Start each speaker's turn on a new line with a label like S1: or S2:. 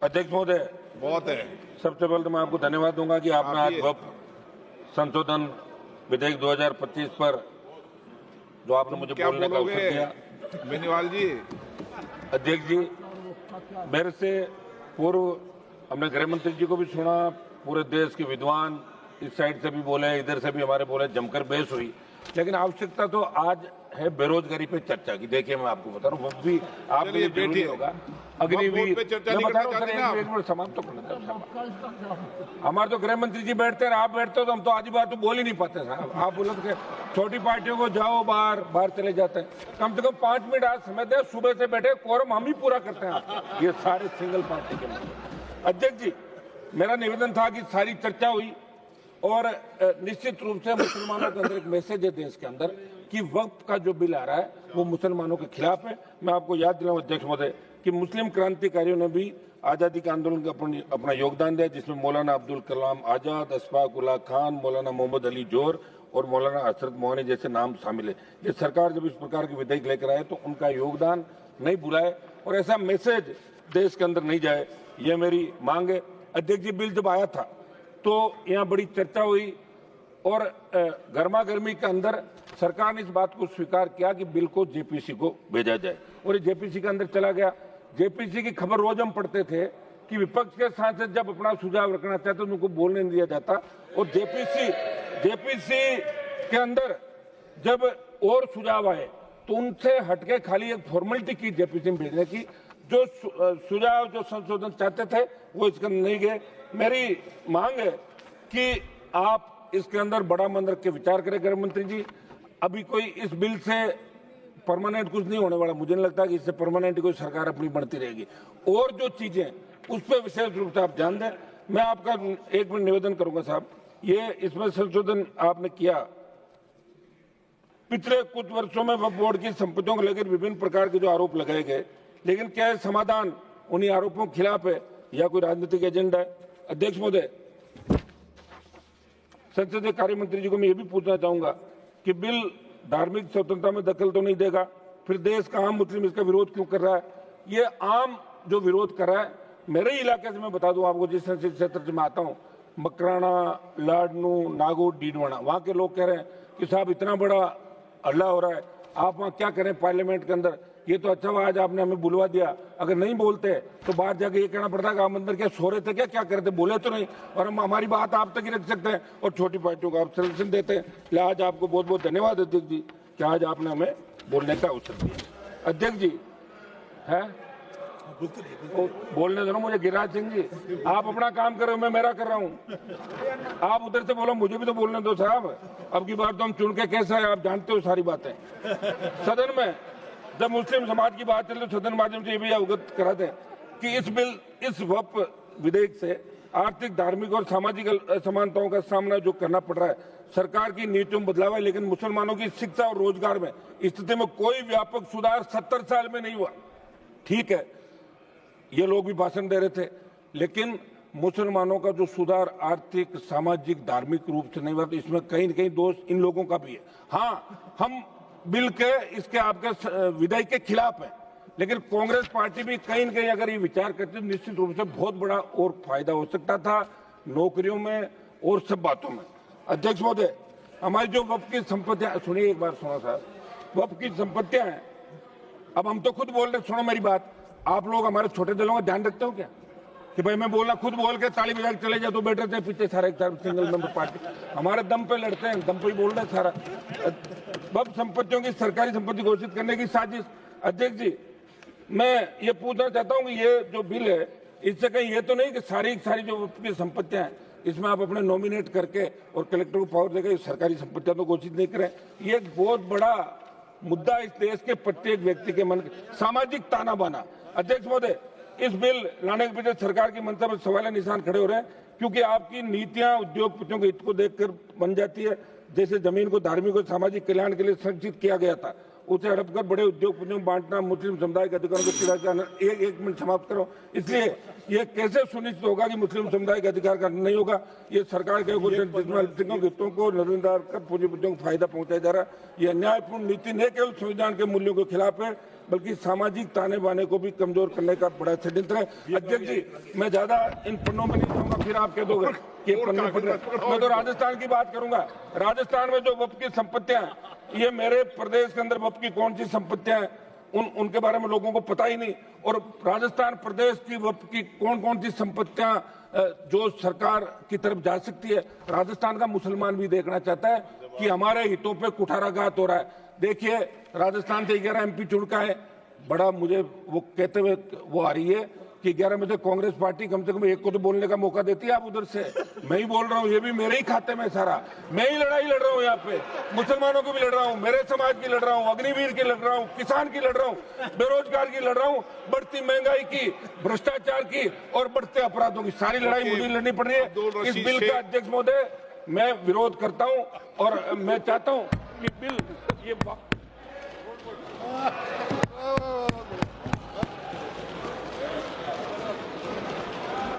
S1: अध्यक्ष महोदय,
S2: बहुत है।
S1: सबसे पहले तो मैं आपको धन्यवाद दूंगा कि आपने आज वक्फ संशोधन विधेयक 2025 पर जो आपने मुझे
S2: क्या
S1: बोलने का अवसर दिया।
S2: बेनीवाल जी,
S1: अध्यक्ष जी, मेरे से पूर्व हमने गृह मंत्री जी को भी सुना, पूरे देश के विद्वान इस साइड से भी बोले, इधर से भी हमारे बोले, जमकर बहस हुई। लेकिन आवश्यकता तो आज है बेरोजगारी पे चर्चा की। देखिए, मैं आपको बता रहा हूँ, वो भी आपके लिए जरूरी होगा। अग्निवीर
S2: पे चर्चा नहीं करना चाहते ना आप?
S1: समाप्त तो करना। हमारे तो गृह मंत्री जी बैठते हैं, आप बैठते हो तो हम तो आधी बात तो बोल ही नहीं पाते साहब। आप बोलो तो छोटी पार्टियों को जाओ बाहर चले जाते हैं। कम से कम 5 मिनट आज समय दे, सुबह से बैठे, कोरम हम ही पूरा करते हैं। ये सारे सिंगल पार्टी के अध्यक्ष जी, मेरा निवेदन था कि सारी चर्चा हुई और निश्चित रूप से मुसलमानों के अंदर एक मैसेज है देश के अंदर कि वक्फ का जो बिल आ रहा है वो मुसलमानों के खिलाफ है। मैं आपको याद दिलाऊं अध्यक्ष महोदय कि मुस्लिम क्रांतिकारियों ने भी आज़ादी के आंदोलन का अपना योगदान दिया, जिसमें मौलाना अब्दुल कलाम आजाद, अशफाक उल्लाह खान, मौलाना मोहम्मद अली जोर और मौलाना हसरत मोहनी जैसे नाम शामिल है। ये सरकार जब इस प्रकार के विधेयक लेकर आए तो उनका योगदान नहीं भुलाए और ऐसा मैसेज देश के अंदर नहीं जाए, ये मेरी मांग है। अध्यक्ष जी, बिल जब आया था तो यहाँ बड़ी चर्चा हुई और गर्मा गर्मी के अंदर सरकार ने इस बात को स्वीकार किया कि बिल को जेपीसी को भेजा जाए और ये जेपीसी के अंदर चला गया। जेपीसी की खबर रोज हम पढ़ते थे कि विपक्ष के सांसद जब अपना सुझाव रखना चाहते तो उनको बोलने नहीं दिया जाता और जेपीसी के अंदर जब और सुझाव आए तो उनसे हटके खाली एक फॉर्मेलिटी की जेपीसी में भेजने की। जो सुझाव जो संशोधन चाहते थे वो इसके अंदर नहीं गए। मेरी मांग है कि आप इसके अंदर बड़ा मन रख के विचार करें गृह मंत्री जी। अभी कोई इस बिल से परमानेंट कुछ नहीं होने वाला, मुझे नहीं लगता कि इससे परमानेंट कोई सरकार अपनी बढ़ती रहेगी। और जो चीजें उस पर विशेष रूप से आप ध्यान दें। मैं आपका एक मिनट निवेदन करूंगा साहब, ये इसमें संशोधन आपने किया, पिछले कुछ वर्षों में वक्फ बोर्ड की संपत्तियों को लेकर विभिन्न प्रकार के जो आरोप लगाए गए, लेकिन क्या समाधान उन्हीं आरोपों के खिलाफ है या कोई राजनीतिक एजेंडा है? अध्यक्ष महोदय, संसदीय कार्य मंत्री जी को मैं ये भी पूछना चाहूंगा कि बिल धार्मिक स्वतंत्रता में दखल तो नहीं देगा, फिर देश का आम मुस्लिम इसका विरोध क्यों कर रहा है? ये आम जो विरोध कर रहा है, मेरे ही इलाके से मैं बता दूं आपको, जिस संसदीय क्षेत्र से मैं आता हूं, मकराना, लाडनू, नागौर, डीडवाना, वहां के लोग कह रहे हैं कि साहब इतना बड़ा हल्ला हो रहा है, आप वहां क्या करें पार्लियामेंट के अंदर? ये तो अच्छा हुआ आज आपने हमें बुलवा दिया, अगर नहीं बोलते तो बाहर जाके ये कहना पड़ता कि आप अंदर क्या सो रहे थे, क्या करते, बोले तो नहीं, और हम हमारी बात आप तक ही रख सकते हैं और छोटी पार्टियों को आप संरक्षण देते हैं। इसलिए आज आपको बहुत बहुत धन्यवाद अध्यक्ष जी कि आज आपने हमें बोलने का अवसर दिया। अध्यक्ष जी है बोलने दो ना मुझे। गिरिराज सिंह जी, आप अपना काम कर रहे हो, मैं मेरा कर रहा हूँ। आप उधर से बोलो, मुझे भी तो बोलने दो साहब। अब की बार तो हम चुन के कैसा है आप जानते हो सारी बातें। सदन में जब मुस्लिम समाज की बात चले तो सदन माध्यम से ये भी अवगत करा दें कि इस वक्फ विधेयक से आर्थिक, धार्मिक और सामाजिक असमानताओं का सामना जो करना पड़ रहा है, सरकार की नीतियों में बदलाव है, लेकिन मुसलमानों की शिक्षा और रोजगार में स्थिति में कोई व्यापक सुधार 70 साल में नहीं हुआ। ठीक है, ये लोग भी भाषण दे रहे थे, लेकिन मुसलमानों का जो सुधार आर्थिक, सामाजिक, धार्मिक रूप से नहीं हुआ, तो इसमें कहीं न कहीं दोष इन लोगों का भी है। हाँ, हम बिल के इसके आपके विधेयक के खिलाफ है, लेकिन कांग्रेस पार्टी भी कहीं न कहीं अगर ये विचार करती तो निश्चित रूप से बहुत बड़ा और फायदा हो सकता था नौकरियों में और सब बातों में। अध्यक्ष महोदय, हमारी जो वक्फ की संपत्तियां, सुनिए एक बार, सुनो साहब, वक्फ की संपत्तियां हैं, अब हम तो खुद बोल रहे, सुनो मेरी बात, आप लोग हमारे छोटे दलों का ध्यान रखते हो क्या कि भाई मैं बोलना, खुद बोल के ताली बजा के चले जाए तो बैठे थे पीछे सारे सिंगल मेंबर पार्टी, हमारे दम पे लड़ते हैं, दम पे ही बोल रहे हैं सारा। वक्फ संपत्तियों की सरकारी संपत्ति घोषित करने की साजिश। अध्यक्ष जी, मैं ये पूछना चाहता हूँ कि ये जो बिल है, इससे कहीं ये तो नहीं कि सारी जो वक्फ की संपत्तियां हैं इसमें आप अपने नॉमिनेट करके और कलेक्टर को पावर देकर सरकारी संपत्तियां तो घोषित नहीं करें? ये एक बहुत बड़ा मुद्दा इस देश के प्रत्येक व्यक्ति के मन, सामाजिक ताना बाना। अध्यक्ष महोदय, इस बिल लाने के पीछे सरकार की मंशा पर सवाल निशान खड़े हो रहे हैं, क्योंकि आपकी नीतियां उद्योगपतियों के हित को देखकर बन जाती है। जैसे जमीन को धार्मिक और सामाजिक कल्याण के लिए संरक्षित किया गया था, उसे हड़पकर बड़े उद्योगपतियों को बांटना, मुस्लिम समुदाय के अधिकारों को चिरा जाना। एक मिनट समाप्त करो। इसलिए ये कैसे सुनिश्चित होगा कि मुस्लिम समुदाय के अधिकार का नहीं होगा? ये सरकार के जिसमें अल्पसंख्यक हितों को नजरअंदाज कर पूंजीपतियों को फायदा पहुंचाया जा रहा है। ये अन्यायपूर्ण नीति न केवल संविधान के मूल्यों के खिलाफ है, बल्कि सामाजिक ताने बाने को भी कमजोर करने का बड़ा षड्यंत्र है। अध्यक्ष जी, मैं ज्यादा इन पन्नों में नहीं जाऊंगा, फिर आप कह दोगे कि पन्ने पढ़ रहे। मैं तो राजस्थान की बात करूंगा। राजस्थान में जो वक्फ की संपत्तियां, ये मेरे प्रदेश के अंदर वक्फ की कौन सी संपत्तियां हैं उनके बारे में लोगों को पता ही नहीं। और राजस्थान प्रदेश की वक्फ की कौन कौन सी संपत्तियां जो सरकार की तरफ जा सकती है, राजस्थान का मुसलमान भी देखना चाहता है कि हमारे हितों पे कुठाराघात हो रहा है। देखिए, राजस्थान से 11 MP चुन का है। बड़ा मुझे वो कहते हुए वो आ रही है कि 11 में से कांग्रेस पार्टी कम से कम एक को तो बोलने का मौका देती है। आप उधर से, मैं ही बोल रहा हूँ, ये भी मेरे ही खाते में सारा। मैं ही लड़ाई लड़ रहा हूँ यहाँ पे, मुसलमानों की भी लड़ रहा हूँ, मेरे समाज की लड़ रहा हूँ, अग्निवीर की लड़ रहा हूँ, किसान की लड़ रहा हूँ, बेरोजगार की लड़ रहा हूँ, बढ़ती महंगाई की, भ्रष्टाचार की और बढ़ते अपराधों की सारी लड़ाई मुझे लड़नी पड़ रही है। इस बिल का अध्यक्ष महोदय मैं विरोध करता हूँ और मैं चाहता हूँ कि बिल ये